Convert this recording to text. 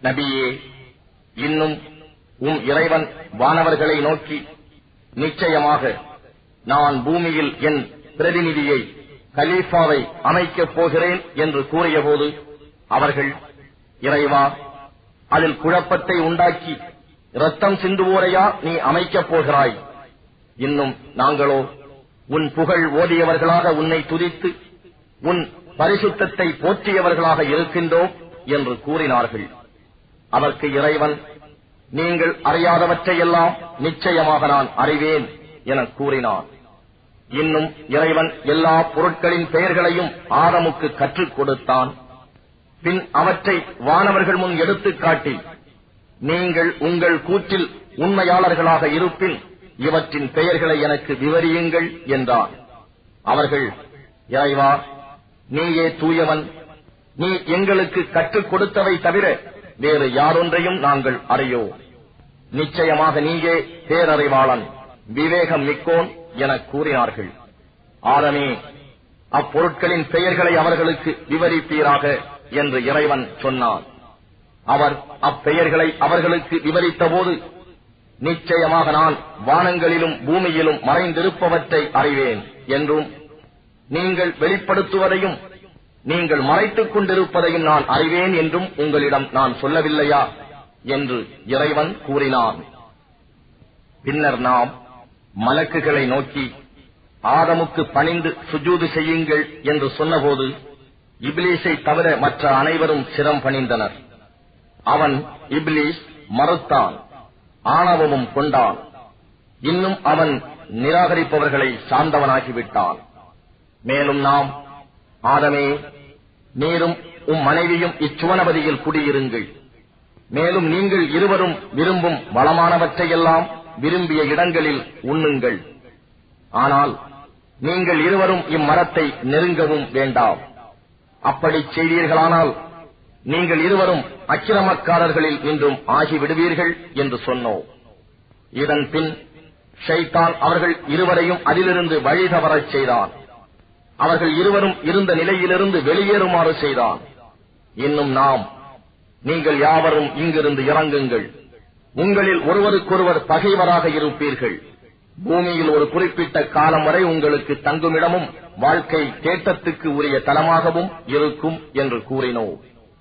நபியே, இன்னும் இறைவன் வானவர்களை நோக்கி, நிச்சயமாக நான் பூமியில் என் பிரதிநிதியை கலீஃபாவை அமைக்கப் போகிறேன் என்று கூறியபோது அவர்கள், இறைவா, அதில் குழப்பத்தை உண்டாக்கி இரத்தம் சிந்துவோரையா நீ அமைக்கப் போகிறாய்? இன்னும் நாங்களோ உன் புகழ் ஓதியவர்களாக உன்னை துதித்து உன் பரிசுத்தத்தை போற்றியவர்களாக இருக்கின்றோம் என்று கூறினார்கள். அதற்கு இறைவன், நீங்கள் அறியாதவற்றையெல்லாம் நிச்சயமாக நான் அறிவேன் என கூறினான். இன்னும் இறைவன் எல்லா பொருட்களின் பெயர்களையும் ஆதமுக்கு கற்றுக் கொடுத்தான். பின் அவற்றை வானவர்கள் முன் எடுத்துக் காட்டி, நீங்கள் உங்கள் கூற்றில் உண்மையாளர்களாக இருப்பின் இவற்றின் பெயர்களை எனக்கு விவரியுங்கள் என்றான். அவர்கள், இறைவா, நீயே தூயவன், நீ எங்களுக்கு கற்றுக் கொடுத்தவை தவிர வேறு யாரொன்றையும் நாங்கள் அறியோ. நிச்சயமாக நீயே பேரறிவாளன், விவேகம் மிக்கோன் என கூறினார்கள். ஆதமே, அப்பொருட்களின் பெயர்களை அவர்களுக்கு விவரிப்பீராக என்று இறைவன் சொன்னார். அவர் அப்பெயர்களை அவர்களுக்கு விவரித்த போது, நிச்சயமாக நான் வானங்களிலும் பூமியிலும் மறைந்திருப்பவற்றை அறிவேன் என்றும், நீங்கள் வெளிப்படுத்துவதையும் நீங்கள் மறைத்துக் கொண்டிருப்பதையும் நான் அறிவேன் என்றும் உங்களிடம் நான் சொல்லவில்லையா என்று இறைவன் கூறினான். பின்னர் நாம் மலக்குகளை நோக்கி, ஆதமுக்கு பணிந்து சுஜூது செய்யுங்கள் என்று சொன்னபோது இப்லீஸை தவிர மற்ற அனைவரும் சிரம் பணிந்தனர். அவன், இப்லீஸ், மறுத்தான், ஆணவமும் கொண்டான். இன்னும் அவன் நிராகரிப்பவர்களை சார்ந்தவனாகிவிட்டான். மேலும் நாம், ஆதமே, நீரும் மனைவியும் இச்சுவனபதியில் குடியிருங்கள். மேலும் நீங்கள் இருவரும் விரும்பும் வளமானவற்றையெல்லாம் விரும்பிய இடங்களில் உண்ணுங்கள். ஆனால் நீங்கள் இருவரும் இம்மரத்தை நெருங்கவும் வேண்டாம். அப்படி செய்தீர்களானால் நீங்கள் இருவரும் அக்கிரமக்காரர்களில் இன்றும் ஆகிவிடுவீர்கள் என்று சொன்னோம். இதன் பின் ஷைத்தான் அவர்கள் இருவரையும் அதிலிருந்து வழி தவறச் செய்தான். அவர்கள் இருவரும் இருந்த நிலையிலிருந்து வெளியேறுமாறு செய்தான். இன்னும் நாம், நீங்கள் யாவரும் இங்கிருந்து இறங்குங்கள், உங்களில் ஒருவருக்கொருவர் பகைவராக இருப்பீர்கள். பூமியில் ஒரு குறிப்பிட்ட காலம் வரை உங்களுக்கு தங்குமிடமும் வாழ்க்கை தேட்டத்துக்கு உரிய தலமாகவும் இருக்கும் என்று கூறினோம்.